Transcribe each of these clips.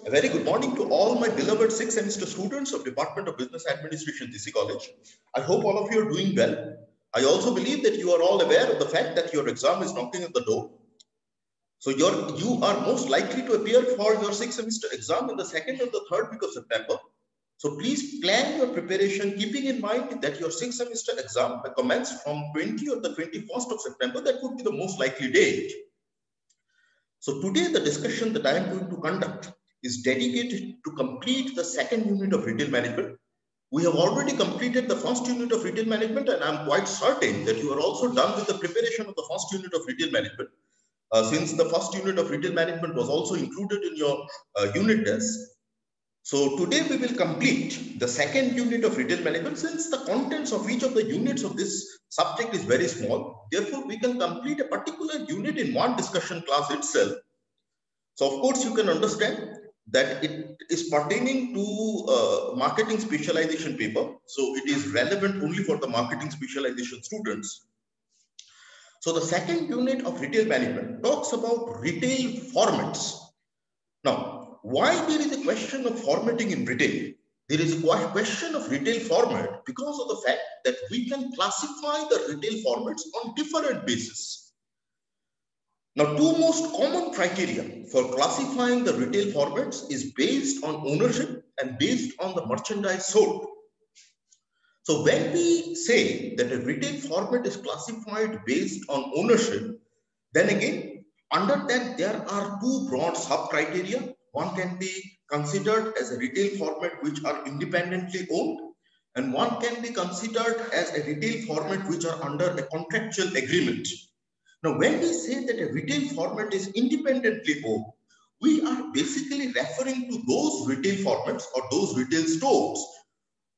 A very good morning to all my beloved sixth semester students of Department of Business Administration, DC College. I hope all of you are doing well. I also believe that you are all aware of the fact that your exam is knocking at the door. So you are most likely to appear for your sixth semester exam in the second and the third week of September. So please plan your preparation, keeping in mind that your sixth semester exam will commence from 20 or the 21st of September. That would be the most likely date. So today the discussion that I am going to conduct is dedicated to complete the second unit of retail management. We have already completed the first unit of retail management, and I'm quite certain that you are also done with the preparation of the first unit of retail management. Since the first unit of retail management was also included in your unit test. So today we will complete the second unit of retail management. Since the contents of each of the units of this subject is very small, therefore we can complete a particular unit in one discussion class itself. So of course you can understand that it is pertaining to marketing specialization paper. So it is relevant only for the marketing specialization students. So the second unit of retail management talks about retail formats. Now, why there is a question of formatting in retail? There is a question of retail format because of the fact that we can classify the retail formats on different bases. Now, two most common criteria for classifying the retail formats is based on ownership and based on the merchandise sold. So when we say that a retail format is classified based on ownership, then again, under that there are two broad sub-criteria. One can be considered as a retail format which are independently owned, and one can be considered as a retail format which are under a contractual agreement. Now, when we say that a retail format is independently owned, we are basically referring to those retail formats or those retail stores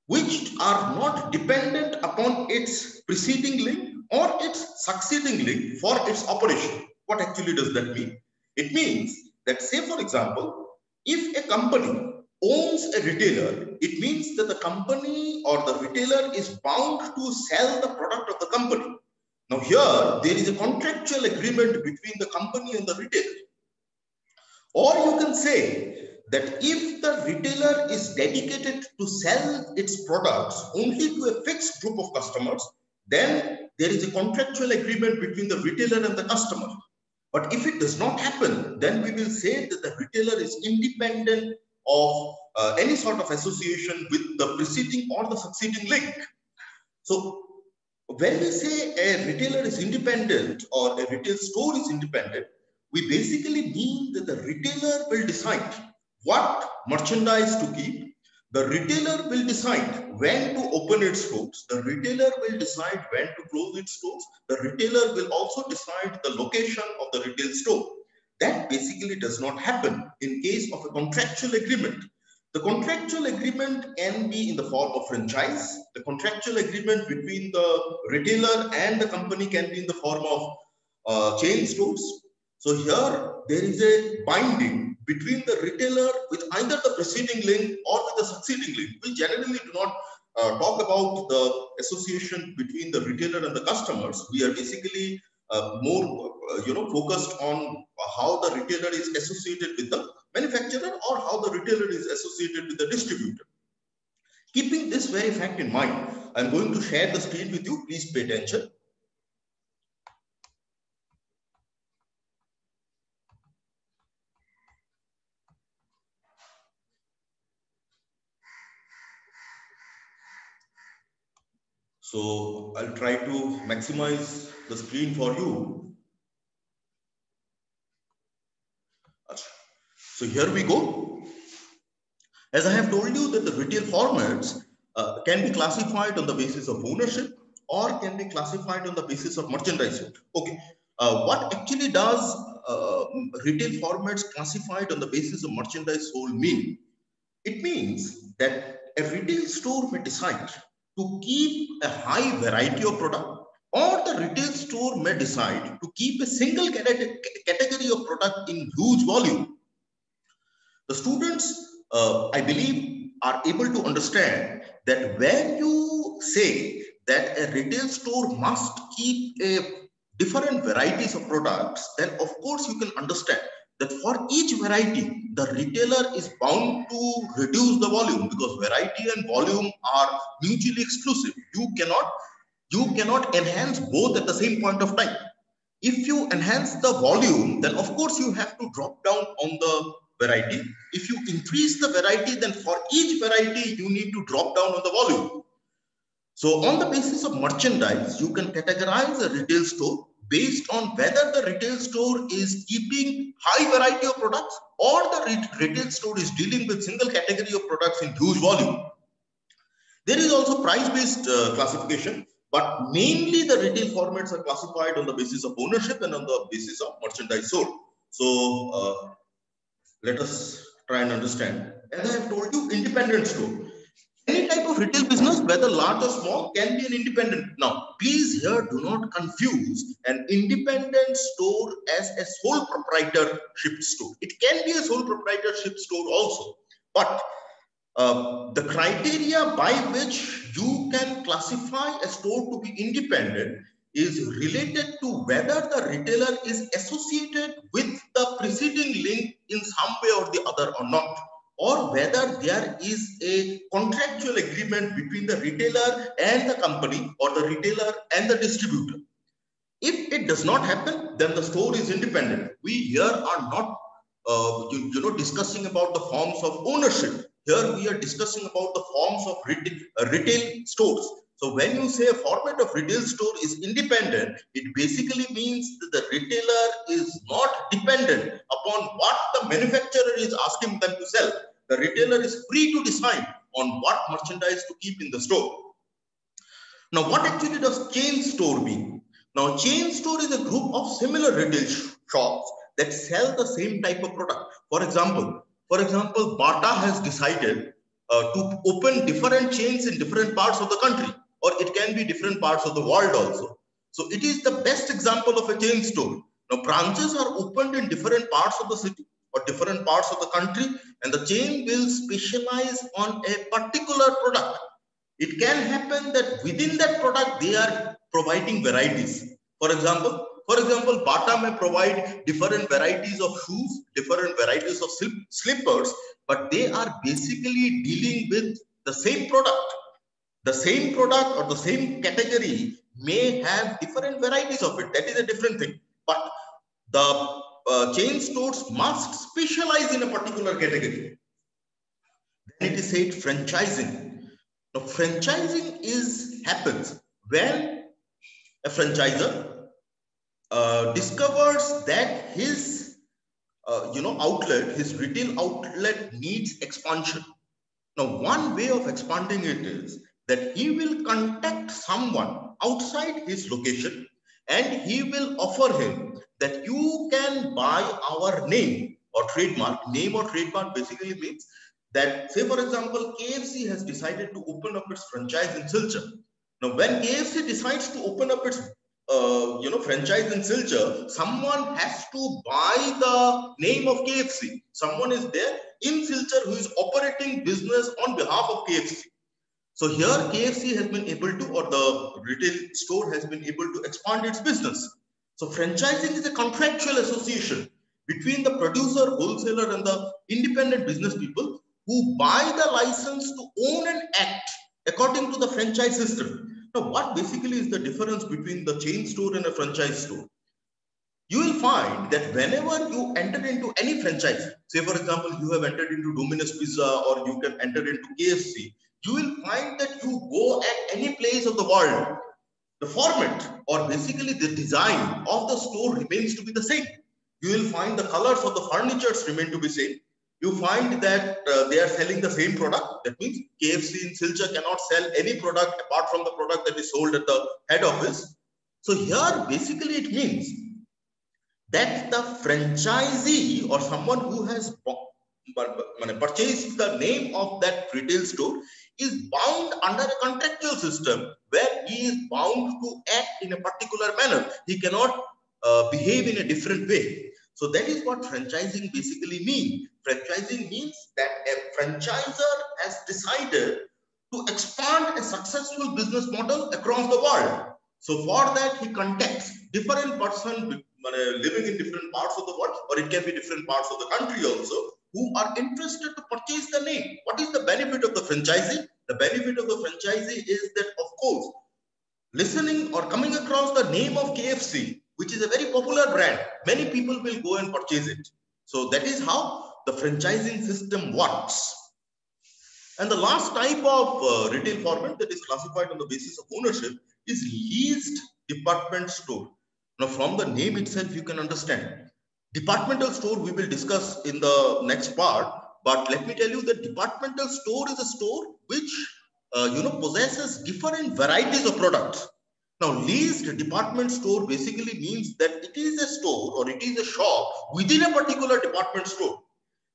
which are not dependent upon its preceding link or its succeeding link for its operation. What actually does that mean? It means that, say for example, if a company owns a retailer, it means that the company or the retailer is bound to sell the product of the company. Now here, there is a contractual agreement between the company and the retailer. Or you can say that if the retailer is dedicated to sell its products only to a fixed group of customers, then there is a contractual agreement between the retailer and the customer. But if it does not happen, then we will say that the retailer is independent of any sort of association with the preceding or the succeeding link. So when we say a retailer is independent or a retail store is independent, we basically mean that the retailer will decide what merchandise to keep. The retailer will decide when to open its stores. The retailer will decide when to close its stores. The retailer will also decide the location of the retail store. That basically does not happen in case of a contractual agreement. The contractual agreement can be in the form of franchise. The contractual agreement between the retailer and the company can be in the form of chain stores. So here there is a binding between the retailer with either the preceding link or with the succeeding link. We generally do not talk about the association between the retailer and the customers. We are basically more focused on how the retailer is associated with the manufacturer or how the retailer is associated with the distributor. Keeping this very fact in mind, I'm going to share the screen with you. Please pay attention. So I'll try to maximize the screen for you. So here we go. As I have told you that the retail formats can be classified on the basis of ownership or can be classified on the basis of merchandise. Okay, what actually does retail formats classified on the basis of merchandise sold mean? It means that a retail store may decide to keep a high variety of product, or the retail store may decide to keep a single category of product in huge volume. The students, I believe, are able to understand that when you say that a retail store must keep a different varieties of products, then of course you can understand that for each variety, the retailer is bound to reduce the volume, because variety and volume are mutually exclusive. You cannot enhance both at the same point of time. If you enhance the volume, then of course you have to drop down on the variety. If you increase the variety, then for each variety you need to drop down on the volume. So on the basis of merchandise, you can categorize a retail store based on whether the retail store is keeping high variety of products, or the retail store is dealing with single category of products in huge volume. There is also price-based classification, but mainly the retail formats are classified on the basis of ownership and on the basis of merchandise sold. So let us try and understand. As I have told you, independent store. Any type of retail business, whether large or small, can be an independent. Now, please here do not confuse an independent store as a sole proprietorship store. It can be a sole proprietorship store also, but the criteria by which you can classify a store to be independent is related to whether the retailer is associated with the preceding link in some way or the other or not, or whether there is a contractual agreement between the retailer and the company, or the retailer and the distributor. If it does not happen, then the store is independent. We here are not discussing about the forms of ownership. Here we are discussing about the forms of retail stores. So when you say a format of retail store is independent, it basically means that the retailer is not dependent upon what the manufacturer is asking them to sell. The retailer is free to decide on what merchandise to keep in the store. Now, what actually does chain store mean? Now, chain store is a group of similar retail shops that sell the same type of product. For example, Bata has decided to open different chains in different parts of the country, or it can be different parts of the world also. So it is the best example of a chain store. Now, branches are opened in different parts of the city or different parts of the country, and the chain will specialize on a particular product. It can happen that within that product they are providing varieties. For example, Bata may provide different varieties of shoes, different varieties of slippers, but they are basically dealing with the same product. The same product or the same category may have different varieties of it. That is a different thing. But the chain stores must specialize in a particular category. Then it is said franchising. Now, franchising happens when a franchisor discovers that his retail outlet needs expansion. Now, one way of expanding it is that he will contact someone outside his location and he will offer him that you can buy our name or trademark. Name or trademark basically means that, say for example, KFC has decided to open up its franchise in Silchar. Now, when KFC decides to open up its franchise in Silchar, someone has to buy the name of KFC. Someone is there in Silchar who is operating business on behalf of KFC. So here KFC has been able to, or the retail store has been able to expand its business. So franchising is a contractual association between the producer, wholesaler, and the independent business people who buy the license to own and act according to the franchise system. Now, what basically is the difference between the chain store and a franchise store? You will find that whenever you enter into any franchise, say for example, you have entered into Domino's Pizza or you can enter into KFC, you will find that you go at any place of the world, the format or basically the design of the store remains to be the same. You will find the colors of the furnitures remain to be same. You find that they are selling the same product. That means KFC in Silchar cannot sell any product apart from the product that is sold at the head office. So here basically it means that the franchisee or someone who has purchased the name of that retail store is bound under a contractual system where he is bound to act in a particular manner. He cannot behave in a different way. So that is what franchising basically means. Franchising means that a franchisor has decided to expand a successful business model across the world. So for that, he contacts different person living in different parts of the world, or it can be different parts of the country also, who are interested to purchase the name. What is the benefit of the franchisee? The benefit of the franchisee is that, of course, listening or coming across the name of KFC, which is a very popular brand, many people will go and purchase it. So that is how the franchising system works. And the last type of retail format that is classified on the basis of ownership is leased department store. Now, from the name itself, you can understand. Departmental store we will discuss in the next part, but let me tell you that departmental store is a store which possesses different varieties of products. Now, leased department store basically means that it is a store or it is a shop within a particular department store.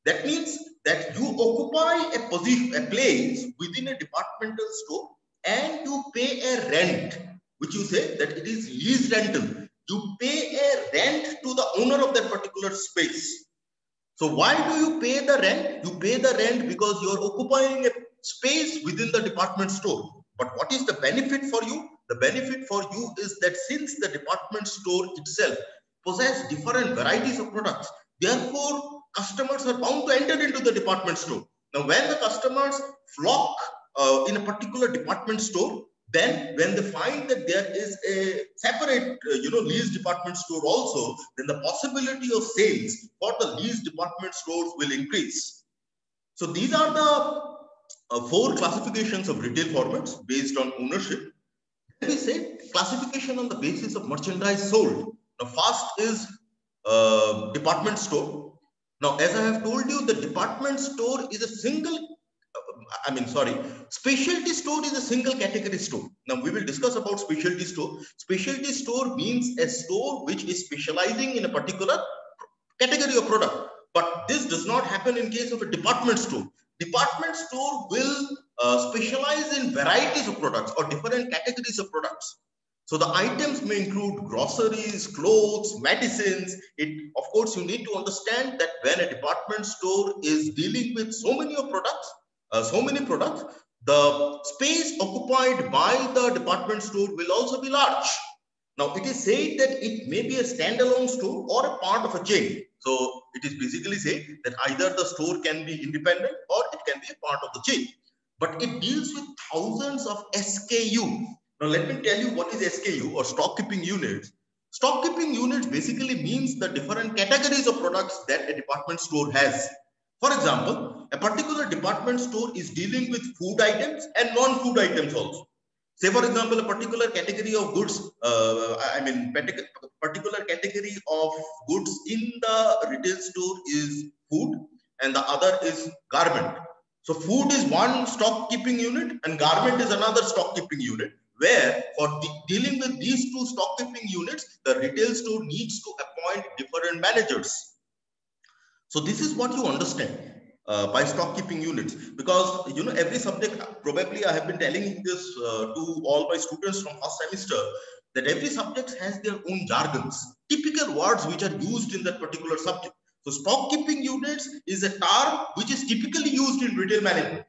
That means that you occupy a position, a place within a departmental store, and you pay a rent, which you say that it is lease rental. You pay a rent to the owner of that particular space. So why do you pay the rent? You pay the rent because you are occupying a space within the department store. But what is the benefit for you? The benefit for you is that since the department store itself possesses different varieties of products, therefore customers are bound to enter into the department store. Now, when the customers flock in a particular department store, then when they find that there is a separate lease department store also, then the possibility of sales for the lease department stores will increase. So these are the 4 classifications of retail formats based on ownership. Then we say classification on the basis of merchandise sold. Now, first is department store. Now, as I have told you, the department store is a specialty store is a single category store. Now, we will discuss about specialty store. Specialty store means a store which is specializing in a particular category of product. But this does not happen in case of a department store. Department store will specialize in varieties of products or different categories of products. So the items may include groceries, clothes, medicines. Of course, you need to understand that when a department store is dealing with so many products, the space occupied by the department store will also be large. Now, it is said that it may be a standalone store or a part of a chain. So it is basically said that either the store can be independent or it can be a part of the chain. But it deals with thousands of SKU. Now, let me tell you what is SKU or stock keeping units. Stock keeping units basically means the different categories of products that a department store has. For example, a particular department store is dealing with food items and non-food items also. Say, for example, a particular category of goods, particular category of goods in the retail store is food and the other is garment. So food is one stock keeping unit and garment is another stock keeping unit, where for dealing with these 2 stock keeping units, the retail store needs to appoint different managers. So this is what you understand by stock keeping units, because every subject, probably I have been telling this to all my students from first semester, that every subject has their own jargons, typical words which are used in that particular subject. So stock keeping units is a term which is typically used in retail management.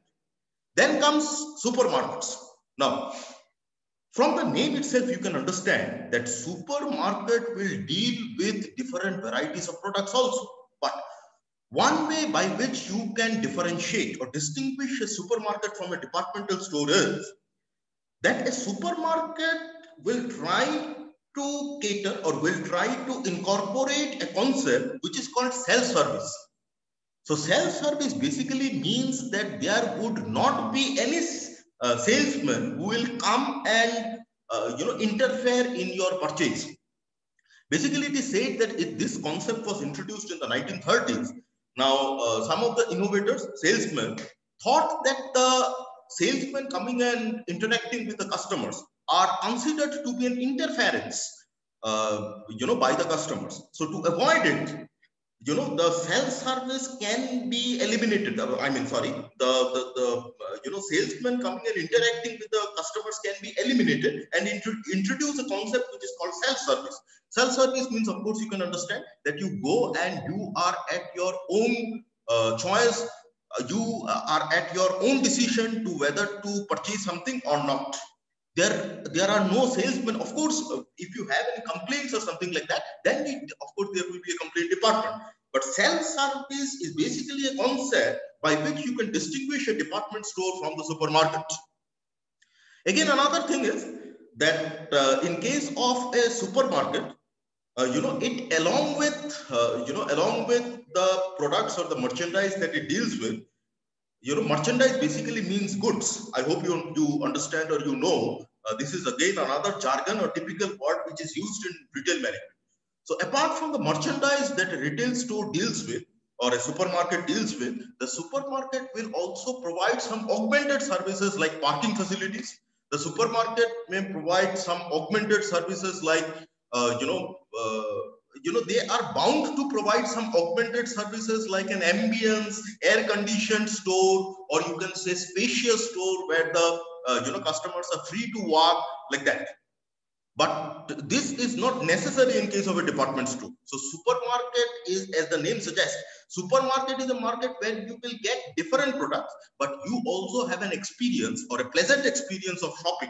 Then comes supermarkets. Now, from the name itself, you can understand that supermarket will deal with different varieties of products also. But one way by which you can differentiate or distinguish a supermarket from a departmental store is that a supermarket will try to cater or will try to incorporate a concept which is called self-service. So self-service basically means that there would not be any salesman who will come and interfere in your purchase. Basically, it is said that this concept was introduced in the 1930s. Now, some of the innovators, salesmen, thought that the salesmen coming and interacting with the customers are considered to be an interference, by the customers. So to avoid it, the self-service can be eliminated. Salesmen coming and interacting with the customers can be eliminated and introduce a concept which is called self-service. Self-service means, of course, you can understand that you go and you are at your own choice. You are at your own decision to whether to purchase something or not. there are no salesmen. Of course, if you have any complaints or something like that, then of course there will be a complaint department. But self-service is basically a concept by which you can distinguish a department store from the supermarket. Again, another thing is that in case of a supermarket, it along with the products or the merchandise that it deals with, merchandise basically means goods. I hope you understand, or this is again another jargon or typical word which is used in retail management. So apart from the merchandise that a retail store deals with or a supermarket deals with, the supermarket will also provide some augmented services like parking facilities. The supermarket may provide some augmented services like, they are bound to provide some augmented services like an ambience, air-conditioned store, or you can say spacious store where the customers are free to walk like that. But this is not necessary in case of a department store. So supermarket is, as the name suggests, supermarket is a market where you will get different products, but you also have an experience or a pleasant experience of shopping.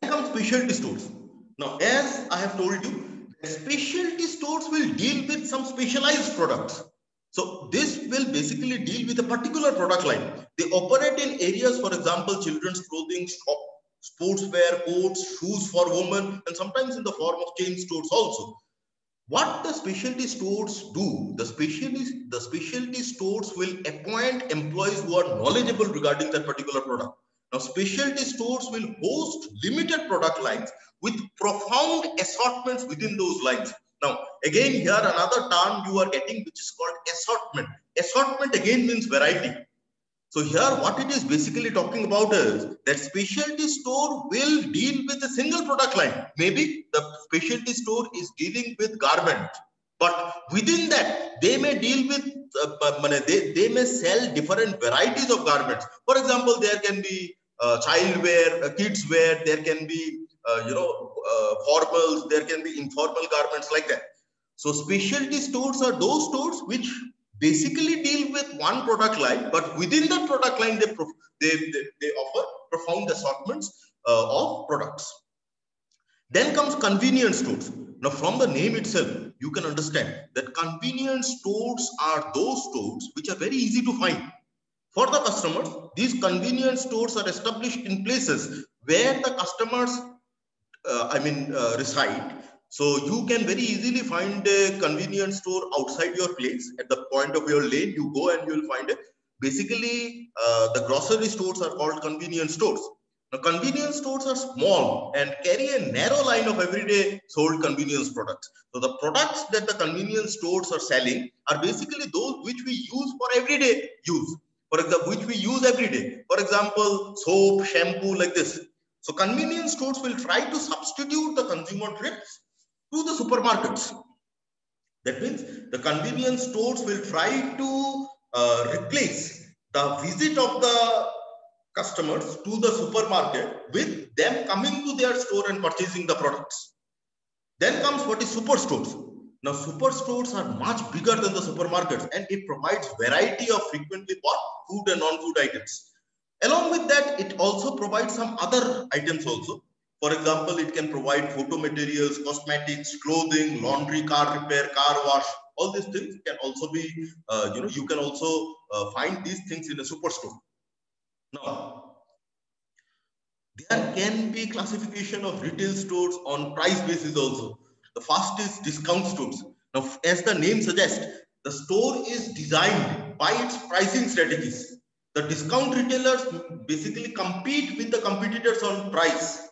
Then comes specialty stores. Now, as I have told you, specialty stores will deal with some specialized products. So this will basically deal with a particular product line. They operate in areas, for example, children's clothing, sportswear, coats, shoes for women, and sometimes in the form of chain stores also. What the specialty stores do, the specialty stores will appoint employees who are knowledgeable regarding that particular product. Now, specialty stores will host limited product lines with profound assortments within those lines. Now, again, here another term you are getting, which is called assortment. Assortment again means variety. So here what it is basically talking about is that specialty store will deal with a single product line. Maybe the specialty store is dealing with garment, but within that they may deal with, they may sell different varieties of garments. For example, there can be child wear, kids wear, there can be, formals, there can be informal garments like that. So specialty stores are those stores which basically deal with one product line, but within that product line, they offer profound assortments of products. Then comes convenience stores. Now, from the name itself, you can understand that convenience stores are those stores which are very easy to find. For the customers, these convenience stores are established in places where the customers, reside. So you can very easily find a convenience store outside your place. At the point of your lane, you go and you will find it. Basically, the grocery stores are called convenience stores. Now, convenience stores are small and carry a narrow line of everyday sold convenience products. So the products that the convenience stores are selling are basically those which we use for everyday use. For example, which we use every day. For example, soap, shampoo, like this. So convenience stores will try to substitute the consumer trips to the supermarkets. That means the convenience stores will try to replace the visit of the customers to the supermarket with them coming to their store and purchasing the products. Then comes what is superstores. Now, superstores are much bigger than the supermarkets and it provides variety of frequently bought food and non-food items. Along with that, it also provides some other items also. For example, it can provide photo materials, cosmetics, clothing, laundry, car repair, car wash. All these things can also be, you can also find these things in a superstore. Now, there can be classification of retail stores on price basis also. The first is discount stores. Now, as the name suggests, the store is designed by its pricing strategies. The discount retailers basically compete with the competitors on price.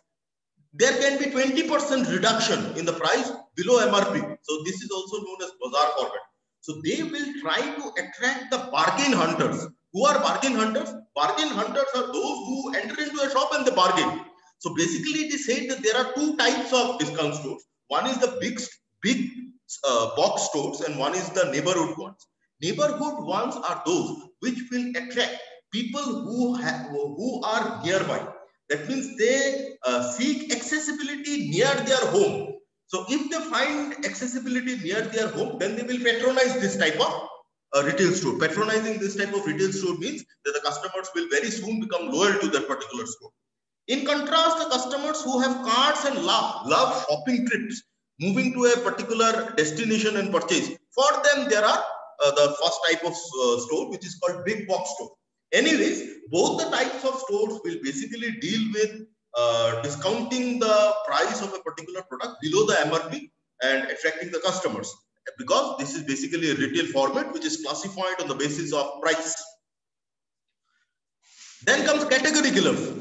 There can be 20% reduction in the price below MRP. So this is also known as bazaar format. So they will try to attract the bargain hunters. Who are bargain hunters? Bargain hunters are those who enter into a shop and they bargain. So basically it is said that there are two types of discount stores. One is the big box stores and one is the neighborhood ones. Neighborhood ones are those which will attract people who are nearby. That means they seek accessibility near their home. So if they find accessibility near their home, then they will patronize this type of retail store. Patronizing this type of retail store means that the customers will very soon become loyal to that particular store. In contrast, the customers who have cards and love shopping trips, moving to a particular destination and purchase, for them there are the first type of store, which is called big box store. Anyways, both the types of stores will basically deal with discounting the price of a particular product below the MRP and attracting the customers, because this is basically a retail format which is classified on the basis of price. Then comes category killers.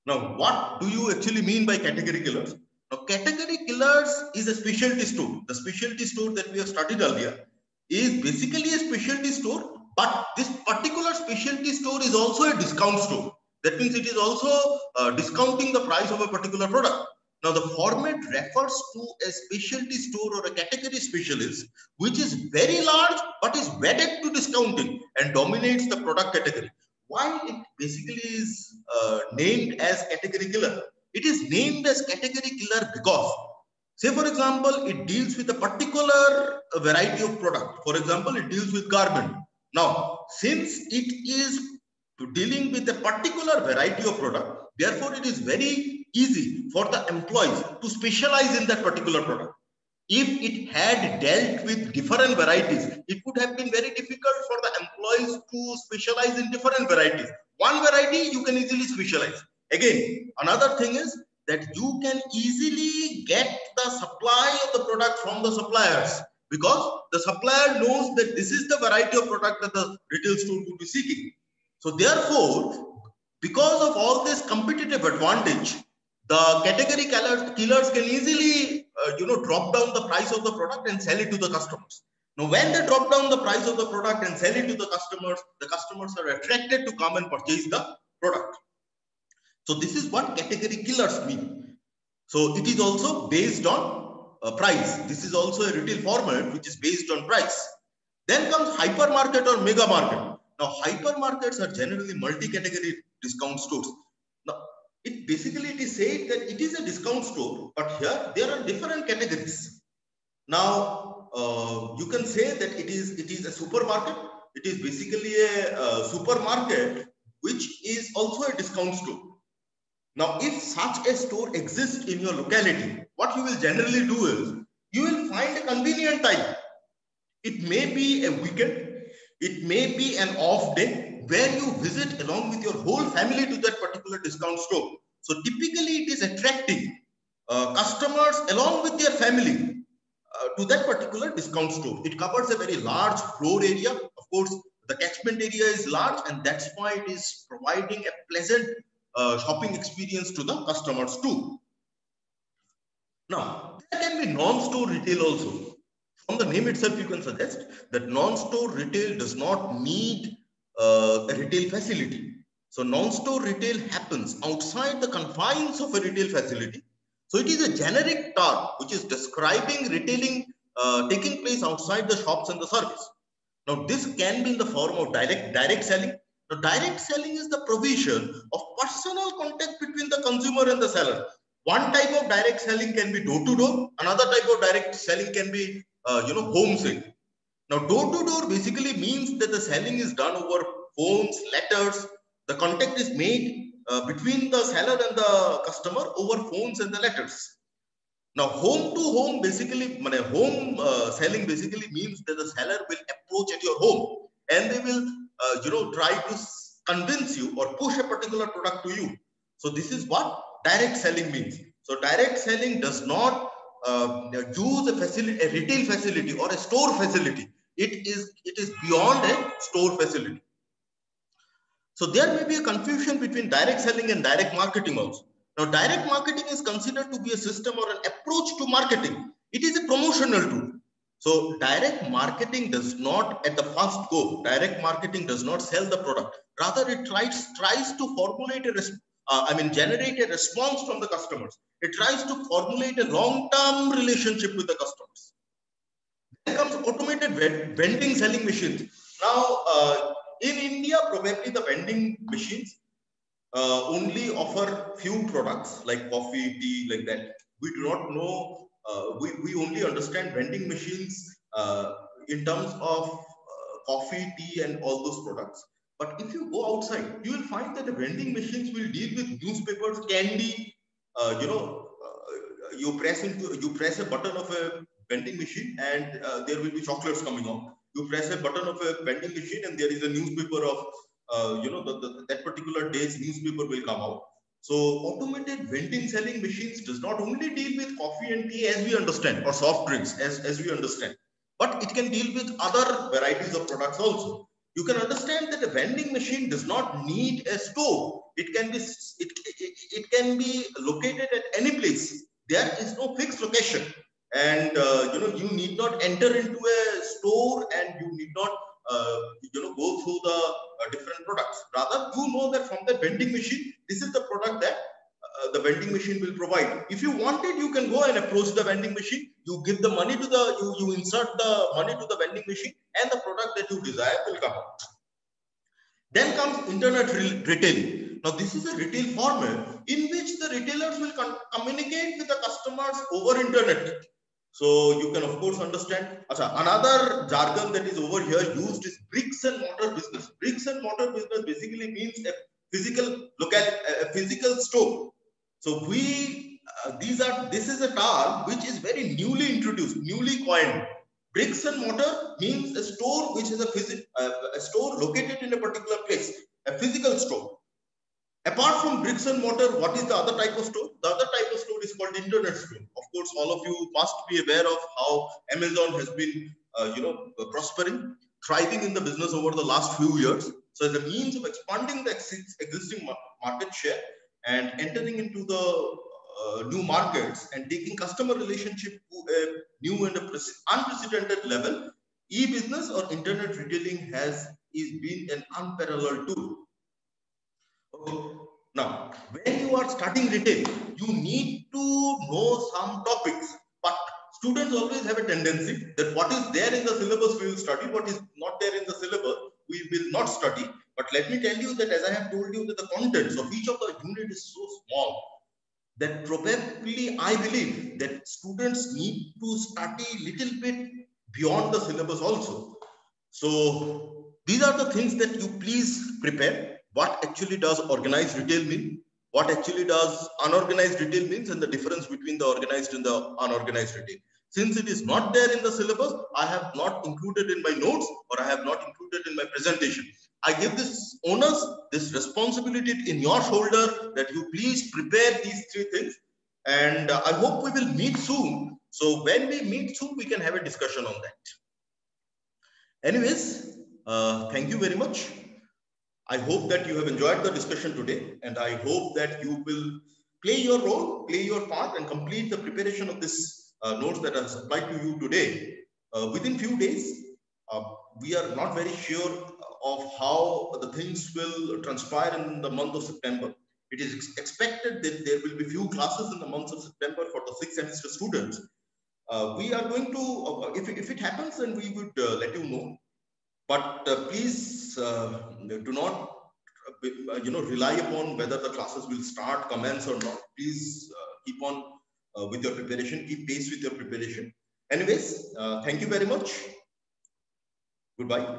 Now, what do you actually mean by category killers? Now, category killers is a specialty store. The specialty store that we have studied earlier is basically a specialty store, but this particular specialty store is also a discount store. That means it is also discounting the price of a particular product. Now, the format refers to a specialty store or a category specialist, which is very large, but is wedded to discounting and dominates the product category. Why it basically is named as category killer? It is named as category killer because, say for example, it deals with a particular variety of product. For example, it deals with garment. Now, since it is dealing with a particular variety of product, therefore it is very easy for the employees to specialize in that particular product. If it had dealt with different varieties, it would have been very difficult for the employees to specialize in different varieties. One variety you can easily specialize. Again, another thing is that you can easily get the supply of the product from the suppliers, because the supplier knows that this is the variety of product that the retail store would be seeking. So therefore, because of all this competitive advantage, the category killers can easily drop down the price of the product and sell it to the customers. Now, when they drop down the price of the product and sell it to the customers are attracted to come and purchase the product. So this is what category killers mean. So it is also based on price. This is also a retail format which is based on price. Then comes hypermarket or mega market. Now, hypermarkets are generally multi-category discount stores. Now, it is said that it is a discount store, but here there are different categories. Now, you can say that it is a supermarket. It is basically a supermarket which is also a discount store. Now, if such a store exists in your locality, what you will generally do is you will find a convenient time. It may be a weekend, it may be an off day where you visit along with your whole family to that particular discount store. So typically it is attracting customers along with their family to that particular discount store. It covers a very large floor area. Of course, the catchment area is large, and that's why it is providing a pleasant shopping experience to the customers too. Now, there can be non-store retail also. From the name itself, you can suggest that non-store retail does not need a retail facility. So non-store retail happens outside the confines of a retail facility. So it is a generic term which is describing retailing taking place outside the shops and the service. Now, this can be in the form of direct selling. Now, direct selling is the provision of personal contact between the consumer and the seller. One type of direct selling can be door to door. Another type of direct selling can be home sale. Now, door to door basically means that the selling is done over phones, letters. The contact is made between the seller and the customer over phones and the letters. Now, home to home basically, selling basically means that the seller will approach at your home and they will, try to convince you or push a particular product to you. So this is what direct selling means. So direct selling does not use a retail facility or a store facility. It is beyond a store facility. So there may be a confusion between direct selling and direct marketing also. Now, direct marketing is considered to be a system or an approach to marketing. It is a promotional tool. So direct marketing does not at the first go, direct marketing does not sell the product. Rather, it tries to formulate generate a response from the customers. It tries to formulate a long-term relationship with the customers. Then comes automated vending selling machines. Now, in India, probably the vending machines only offer few products like coffee, tea, like that. We do not know, we only understand vending machines in terms of coffee, tea, and all those products. But if you go outside, you will find that the vending machines will deal with newspapers, candy. You press a button of a vending machine, and there will be chocolates coming out. You press a button of a vending machine, and there is a newspaper of that particular day's newspaper will come out. So automated vending selling machines does not only deal with coffee and tea as we understand, or soft drinks as we understand, but it can deal with other varieties of products also. You can understand that a vending machine does not need a store. It can be located at any place. There is no fixed location, and you need not enter into a store, and you need not go through the different products. Rather, you know that from the vending machine, this is the product that the vending machine will provide. If you want it, you can go and approach the vending machine. You give the money to the, you insert the money to the vending machine, and the product that you desire will come out. Then comes internet retailing. Now, this is a retail format in which the retailers will communicate with the customers over internet. So you can of course understand. Another jargon that is over here used is bricks and mortar business. Bricks and mortar business basically means a physical store. So this is a term which is very newly introduced, newly coined. Bricks and mortar means a store which is a store located in a particular place, a physical store. Apart from bricks and mortar, what is the other type of store? The other type of store is called internet store. Of course, all of you must be aware of how Amazon has been, prospering, thriving in the business over the last few years. So, as a means of expanding the existing market share and entering into the new markets and taking customer relationship to a new and unprecedented level, e-business or internet retailing is been an unparalleled tool. Okay. Now, when you are studying retail, you need to know some topics, but students always have a tendency that what is there in the syllabus we will study, what is not there in the syllabus we will not study. But let me tell you that, as I have told you, that the contents of each of the unit is so small that probably I believe that students need to study little bit beyond the syllabus also. So these are the things that you please prepare. What actually does organized retail mean? What actually does unorganized retail means, and the difference between the organized and the unorganized retail. Since it is not there in the syllabus, I have not included in my notes, or I have not included in my presentation. I give this onus, this responsibility in your shoulder, that you please prepare these three things. And I hope we will meet soon. So when we meet soon, we can have a discussion on that. Anyways, thank you very much. I hope that you have enjoyed the discussion today, and I hope that you will play your role, play your part, and complete the preparation of this notes that are supplied to you today. Within few days, we are not very sure of how the things will transpire in the month of September. It is expected that there will be few classes in the month of September for the 6th semester students. We are going to, if it happens, then we would let you know. But please do not, rely upon whether the classes will start, commence or not. Please keep on with your preparation, keep pace with your preparation. Anyways, thank you very much. Goodbye.